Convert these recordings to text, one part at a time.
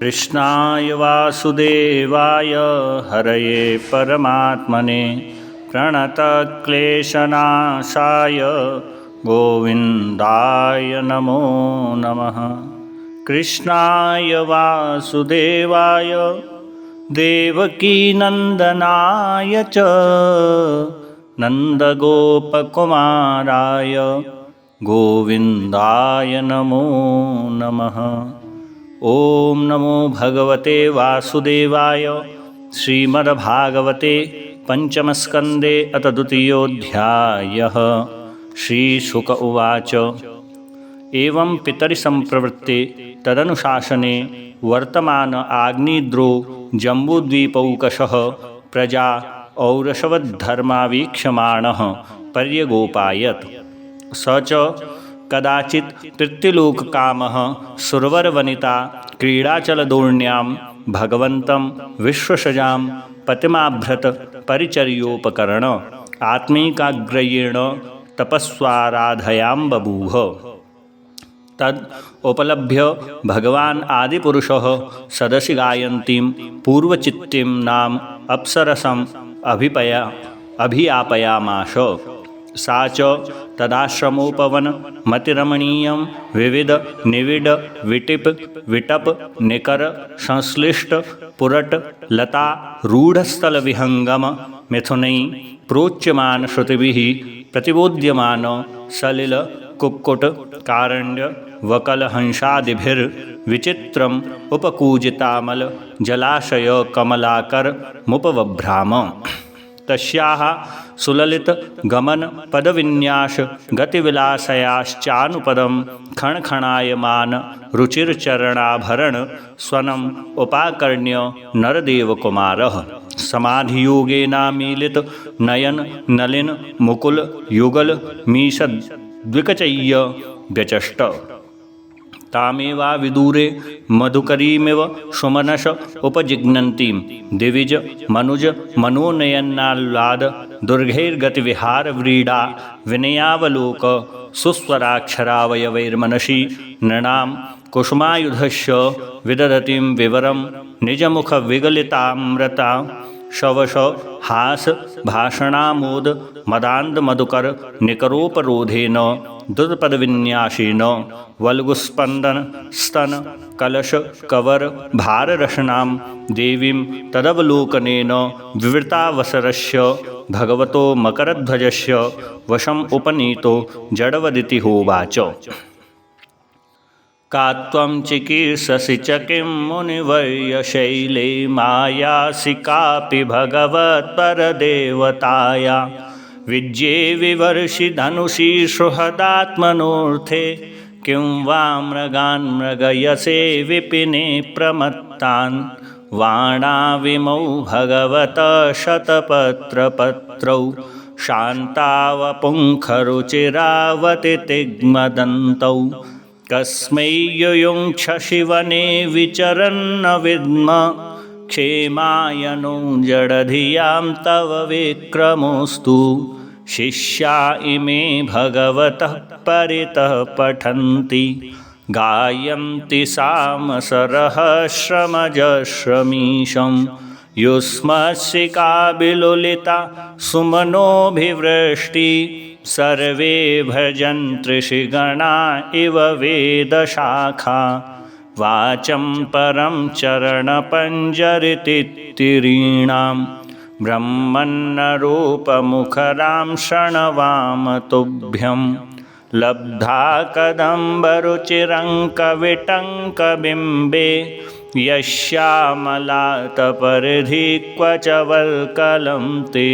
कृष्णाय वासुदेवाय हरये परमात्मने प्रणतक्लेशनाशाय गोविन्दाय नमो नमः। कृष्णाय वासुदेवाय देवकीनन्दनाय च नन्दगोपकुमाराय गोविन्दाय नमो नमः। ॐ नमो भगवते वासुदेवाय। श्रीमद्भागवते पंचमस्कन्धे अथ द्वितीयोऽध्यायः। श्रीशुक उवाच एवं पितरिसंप्रवृत्ते तदनुशासने वर्तमान आग्निद्रो जम्बूद्वीपौकशः प्रजा औरसवद्धर्मावीक्ष्यमाणः पर्यगोपायत्। स च कदाचित् तृतीयलोककामः सुरवरवनिता क्रीडाचलदोण्यां भगवन्तं विश्वसजां पतिमाभ्रत परिचर्योपकरण आत्मीकाग्र्येण तपस्वाराधयां बभूव। तद् उपलभ्य भगवान् आदिपुरुषः सदसि गायन्तीं पूर्वचित्तीं नाम अप्सरसम् अभियापयामाश। सा च तदाश्रमोपवन मतिरमणीयं विविध निविड विटिप विटप निकर संश्लिष्ट पुरट लता रूढस्थलविहंगम मिथुनैः प्रोच्यमान श्रुतिभिः प्रतिबोध्यमान सलिल कुक्कुट कारण्य वकल हंसादिभिर्विचित्रम् उपकूजितामल जलाशय कमलाकर मुपबभ्राम। तस्याः सुललित गमन पदविन्यास गतिविलासयाश्चानुपदं खणखणायमान रुचिरचरणाभरण स्वनम् उपाकर्ण्य नरदेवकुमारः समाधियोगेनामीलित नयन नलिन मुकुल युगल मीषद्विकचय्य व्यचष्ट। तामेवाविदूरे मधुकरीमिव सुमनस उपजिघ्नन्तीं दिविज मनुज मनोनयनाल्लाद दुर्गैर्गतिविहार व्रीडा विनयावलोक सुस्वराक्षरावयवैर्मनसि नृणां कुसुमायुधस्य विदधतीं विवरं निजमुखविगलितामृता शवश हास भाषणामोद मदान्द मधुकर निकरोपरोधेन दुर्पदविन्यासेन वल्गुस्पन्दन स्तन कलश कवर भाररसनां देवीं तदवलोकनेन विवृतावसरस्य भगवतो मकरध्वजस्य वशम् उपनीतो जडवदिति होवाच। का त्वं चिकीर्षसि च किं मुनिवर्यशैले मायासि कापि भगवत्परदेवताया विज्ये विवर्षि धनुषि सुहृदात्मनोऽर्थे किं वा मृगान् मृगयसे विपिने प्रमत्तान् वाणाविमौ भगवतः शतपत्रपत्रौ शान्तावपुङ्खरुचिरावतितिग्मदन्तौ कस्मै युयुङ्क्ष शिवने विचरन्न विद्म क्षेमायनो जडधियां तव विक्रमोऽस्तु। शिष्या इमे भगवतः परितः पठन्ति गायन्ति सामसरहस्रमजस्रमीशं युष्मत्सिका विलुलिता सुमनोभिवृष्टि सर्वे भजन्त्रिषिगणा इव वेदशाखा वाचं परं चरणपञ्जरितित्तिरीणां ब्रह्मन्नरूपमुखरां शृण्वाम तुभ्यं लब्धा कदम्बरुचिरङ्कविटङ्कबिम्बे यश्यामलातपरिधि क्व च वल्कलं ते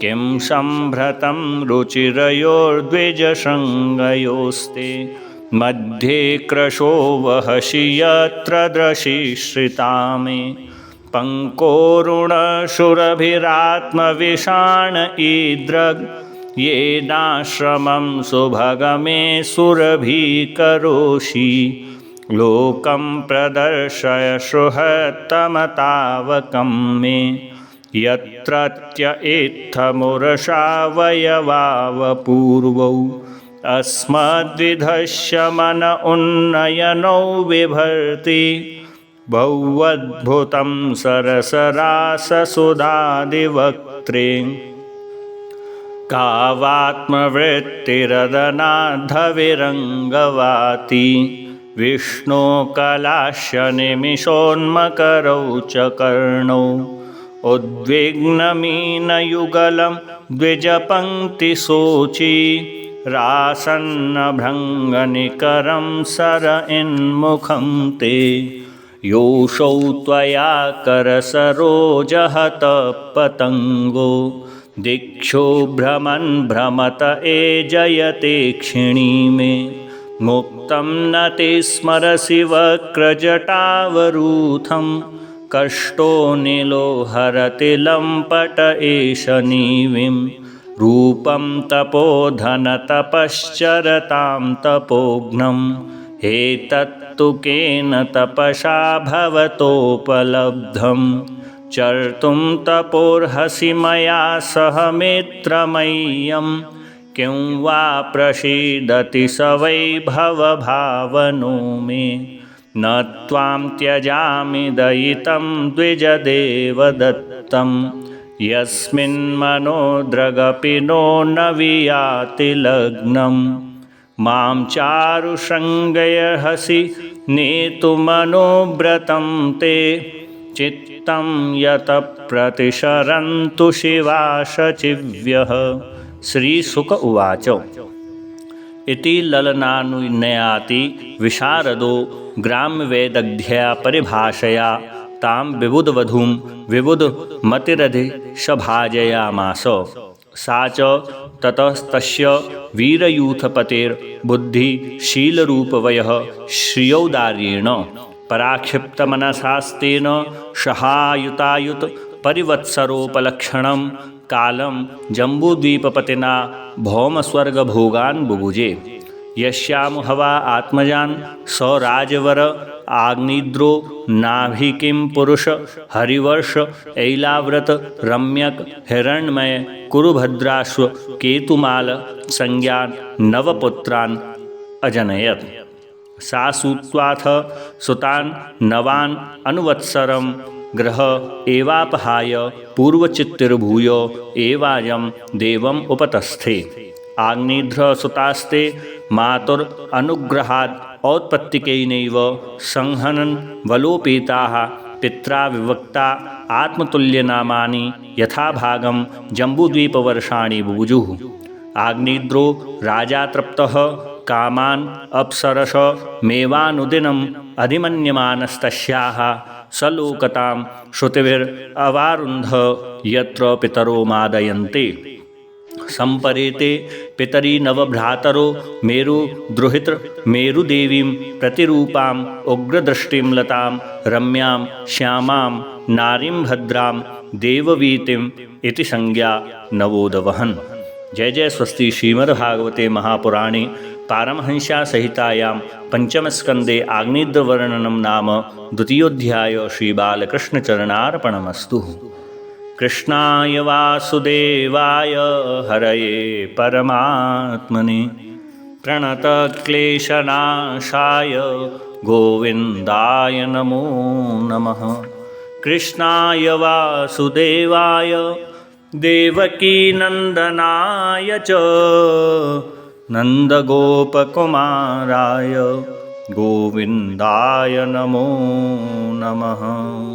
किं सम्भ्रतं रुचिरयोर्द्विजशृङ्गयोस्ते मध्ये क्रशो वहसि यत्र दृशिश्रिता मे पङ्कोरुणशुरभिरात्मविषाण ईदृग् येनाश्रमं सुभगमे सुरभिकरोषि लोकं प्रदर्शय सुहृत्तमतावकं मे यत्रत्य इत्थमुरशावयवावपूर्वौ अस्मद्विधस्य मन उन्नयनौ बिभर्ति बहुअद्भुतं सरसराससुधादिवक्त्रे कावात्मवृत्तिरदनाद्धविरङ्गवाती विष्णो कलाश्यनिमिषोन्मकरौ च कर्णौ उद्विग्नमीनयुगलं द्विजपङ्क्तिशोची रासन्नभृङ्गनिकरं सर इन्मुखं ते योऽसौ त्वया करसरोजहतः पतङ्गो दिक्षो भ्रमन् भ्रमत जयते क्षिणी मे मुक्तं न ते स्मरसि वक्रजटावरूथं कष्टो नीलो हरति लम्पट एष नीविं रूपं तपोधनतपश्चरतां तपोघ्नं एतत्तु केन तपसा भवतोपलब्धं चर्तुं तपोर्हसि मया सह मित्रमय्यं किं वा प्रसीदति स वै भवभावनो मे न त्वां त्यजामि दयितं द्विजदेवदत्तं यस्मिन्मनोद्रगपि नो न वियाति लग्नं मां चारुशृङ्गयर्हसि नेतुमनोव्रतं ते चित्तं यत प्रतिशरन्तु शिवाशचिव्यः। श्रीशुक उवाच इति ललनानुनयाति विशारदो ग्राम्यवेदग्ध्या परिभाषया तां विबुधवधूं विबुधमतिरधिशभाजयामास। सा च ततस्तस्य वीरयूथपतेर्बुद्धिशीलरूपवयः श्रियौदार्येण पराक्षिप्तमनसास्तेन सहायुतायुत परिवत्सरोपलक्षणं कालं जम्बूद्वीपपतिना भौमस्वर्गभोगान् बुभुजे। यस्यामुहवा आत्मजान् स राजवर आग्निद्रो नाभिकिं पुरुष हरिवर्ष ऐलाव्रत रम्यक हिरण्मय कुरुभद्राश्व केतुमाल संज्ञान नवपुत्रान् अजनयत्। सा सुत्वाथ सुतान् नवान् अनुवत्सरं ग्रह एवापहाय पूर्वचित्तिर्भूय एवायं देवम् उपतस्थे। आग्निध्रसुतास्ते मातुरनुग्रहाद् औत्पत्तिकेनैव संहनन् बलोपेताः पित्रा विवक्ता आत्मतुल्यनामानि यथाभागं जम्बूद्वीपवर्षाणि बुभुजुः। आग्निद्रो राजा तृप्तः कामान् अप्सरस मेवानुदिनम् अधिमन्यमानस्तस्याः सलोकतां श्रुतिभिरवारुन्ध यत्र पितरो मादयन्ते। संपरेते पितरी नवभ्रातरो मेरु द्रुहित मेरुदेवीं प्रतिरूपां उग्रदृष्टिं लतां रम्यां श्यामां नारीं भद्रां देववीतिम् इति संज्ञा नवोदवहन्। जय जय स्वस्ति श्रीमद्भागवते महापुराणे पारमहंस्यासहितायां पंचमस्कन्धे आग्नेयवर्णनं नाम द्वितीयोऽध्याय श्रीबालकृष्णचरणार्पणमस्तु। कृष्णाय वासुदेवाय हरये परमात्मने प्रणतक्लेशनाशाय गोविन्दाय नमो नमः। कृष्णाय वासुदेवाय देवकीनन्दनाय च नन्दगोपकुमाराय गोविन्दाय नमो नमः।